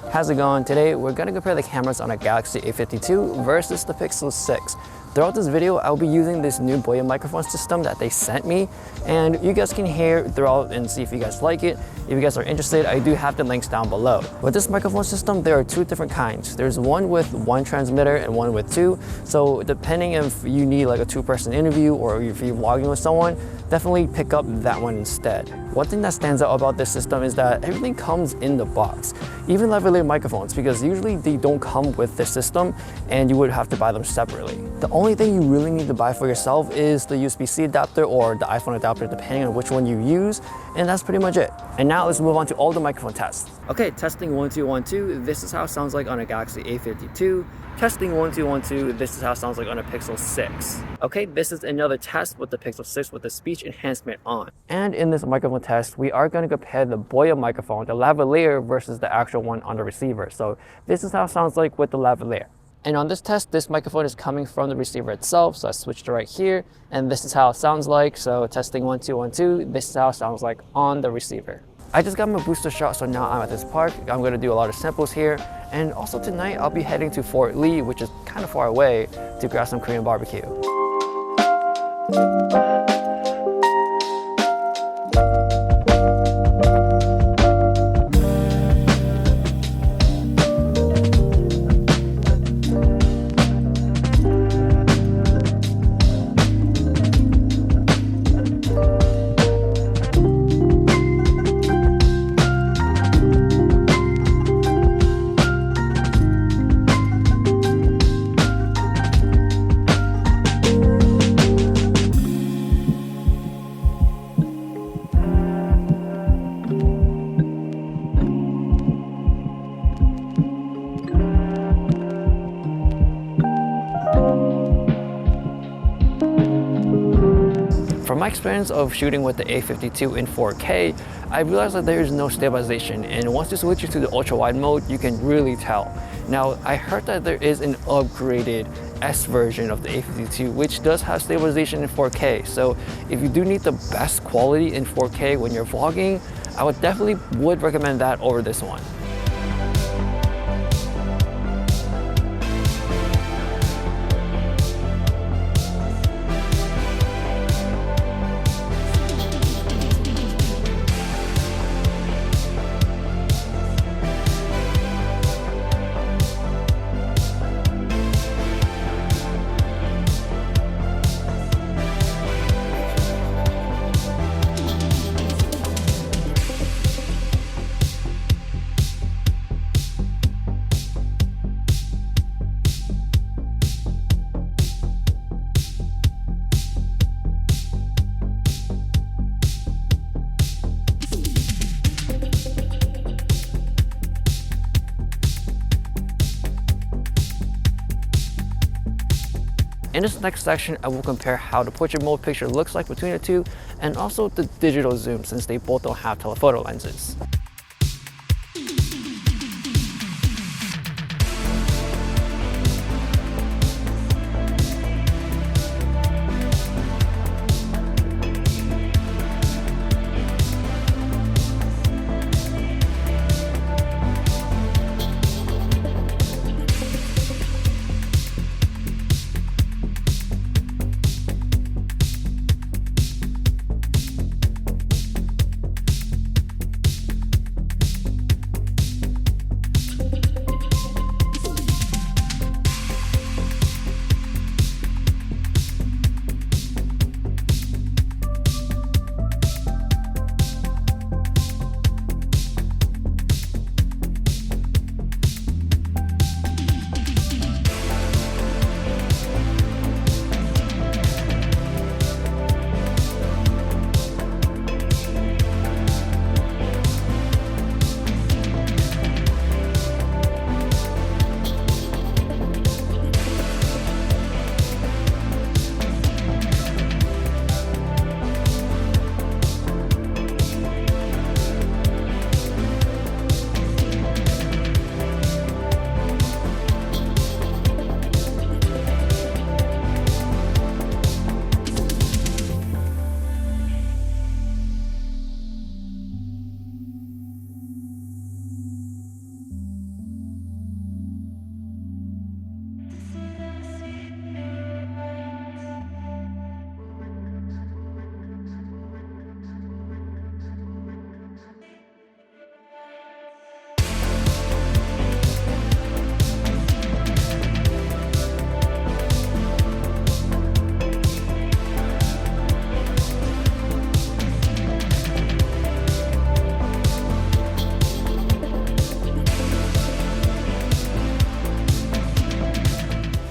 How's it going? Today we're going to compare the cameras on a Galaxy A52 versus the Pixel 6. Throughout this video, I'll be using this new BOYA microphone system that they sent me, and you guys can hear throughout and see if you guys like it. If you guys are interested, I do have the links down below. With this microphone system, there are two different kinds. There's one with one transmitter and one with two. So depending if you need like a two-person interview or if you're vlogging with someone, definitely pick up that one instead. One thing that stands out about this system is that everything comes in the box. Even lavalier microphones, because usually they don't come with this system and you would have to buy them separately. The only thing you really need to buy for yourself is the USB-C adapter or the iPhone adapter, depending on which one you use, and that's pretty much it. And now let's move on to all the microphone tests. Okay, testing 1 2 1 2. This is how it sounds like on a Galaxy A52. Testing 1 2 1 2. This is how it sounds like on a Pixel 6. Okay, this is another test with the Pixel 6 with the speech enhancement on. And in this microphone test, we are going to compare the BOYA microphone, the lavalier, versus the actual one on the receiver. So this is how it sounds like with the lavalier. And on this test, this microphone is coming from the receiver itself, so I switched to right here, and this is how it sounds like. So testing 1 2 1 2, this is how it sounds like on the receiver. I just got my booster shot, so now I'm at this park. I'm going to do a lot of samples here, and also tonight I'll be heading to Fort Lee, which is kind of far away, to grab some Korean barbecue. From my experience of shooting with the A52 in 4K, I realized that there is no stabilization, and once you switch it to the ultra-wide mode, you can really tell. Now, I heard that there is an upgraded S version of the A52, which does have stabilization in 4K. So if you do need the best quality in 4K when you're vlogging, I would definitely recommend that over this one. In this next section, I will compare how the portrait mode picture looks like between the two, and also the digital zoom, since they both don't have telephoto lenses.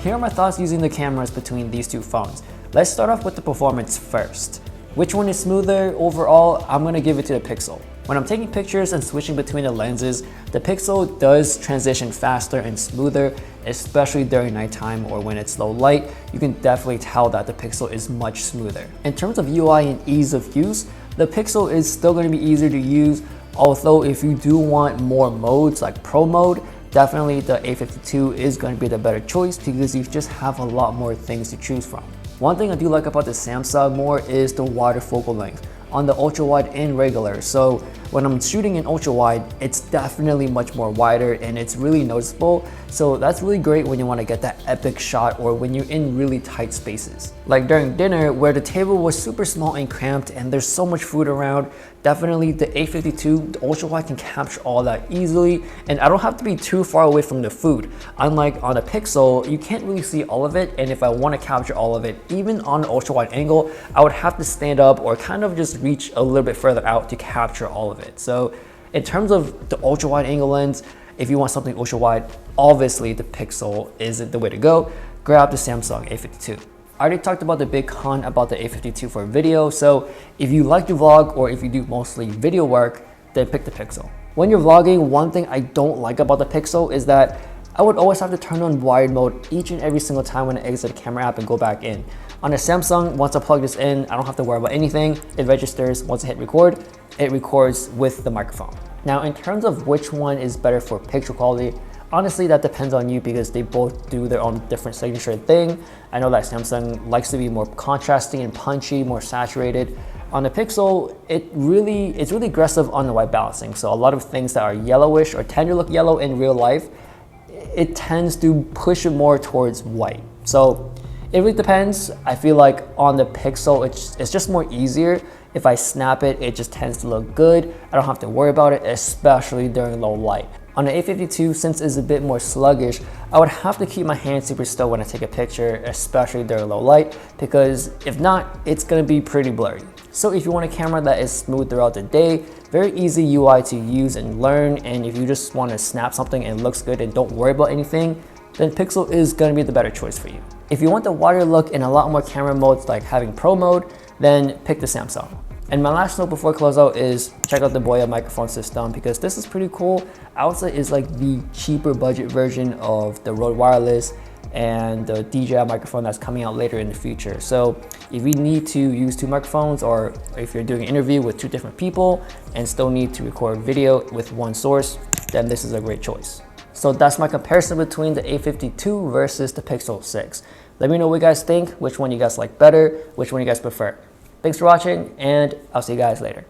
here are my thoughts using the cameras between these two phones. Let's start off with the performance first. Which one is smoother? Overall, I'm gonna give it to the Pixel. When I'm taking pictures and switching between the lenses, the Pixel does transition faster and smoother, especially during nighttime or when it's low light. You can definitely tell that the Pixel is much smoother. In terms of UI and ease of use, the Pixel is still gonna be easier to use, although if you do want more modes like Pro mode, definitely the A52 is gonna be the better choice because you just have a lot more things to choose from. One thing I do like about the Samsung more is the wider focal length on the ultra wide and regular. So when I'm shooting in ultra wide, it's definitely much more wider and it's really noticeable. So that's really great when you want to get that epic shot or when you're in really tight spaces. Like during dinner where the table was super small and cramped and there's so much food around, definitely the A52, the ultra wide can capture all that easily and I don't have to be too far away from the food. Unlike on a Pixel, you can't really see all of it, and if I want to capture all of it, even on an ultra wide angle, I would have to stand up or kind of just reach a little bit further out to capture all of it. So in terms of the ultra wide angle lens, if you want something ultra wide, obviously the Pixel is the way to go. Grab the Samsung A52. I already talked about the big con about the A52 for video, so if you like to vlog or if you do mostly video work, then pick the Pixel. When you're vlogging, one thing I don't like about the Pixel is that I would always have to turn on wired mode each and every single time when I exit the camera app and go back in. On a Samsung, once I plug this in, I don't have to worry about anything. It registers. Once I hit record, it records with the microphone. Now, in terms of which one is better for picture quality, honestly, that depends on you because they both do their own different signature thing. I know that Samsung likes to be more contrasting and punchy, more saturated. On the Pixel, it's really aggressive on the white balancing. So a lot of things that are yellowish or tend to look yellow in real life, it tends to push it more towards white. So it really depends. I feel like on the Pixel, it's just more easier. If I snap it, it just tends to look good. I don't have to worry about it, especially during low light. On the A52, since it's a bit more sluggish, I would have to keep my hand super still when I take a picture, especially during low light, because if not, it's gonna be pretty blurry. So if you want a camera that is smooth throughout the day, very easy UI to use and learn, and if you just want to snap something and it looks good and don't worry about anything, then Pixel is gonna be the better choice for you. If you want the wider look and a lot more camera modes like having Pro mode, then pick the Samsung. And my last note before closeout is check out the BOYA microphone system because this is pretty cool. I would say it's like the cheaper budget version of the Rode Wireless and the DJI microphone that's coming out later in the future. So if you need to use two microphones or if you're doing an interview with two different people and still need to record video with one source, then this is a great choice. So that's my comparison between the A52 versus the Pixel 6. Let me know what you guys think, which one you guys like better, which one you guys prefer. Thanks for watching, and I'll see you guys later.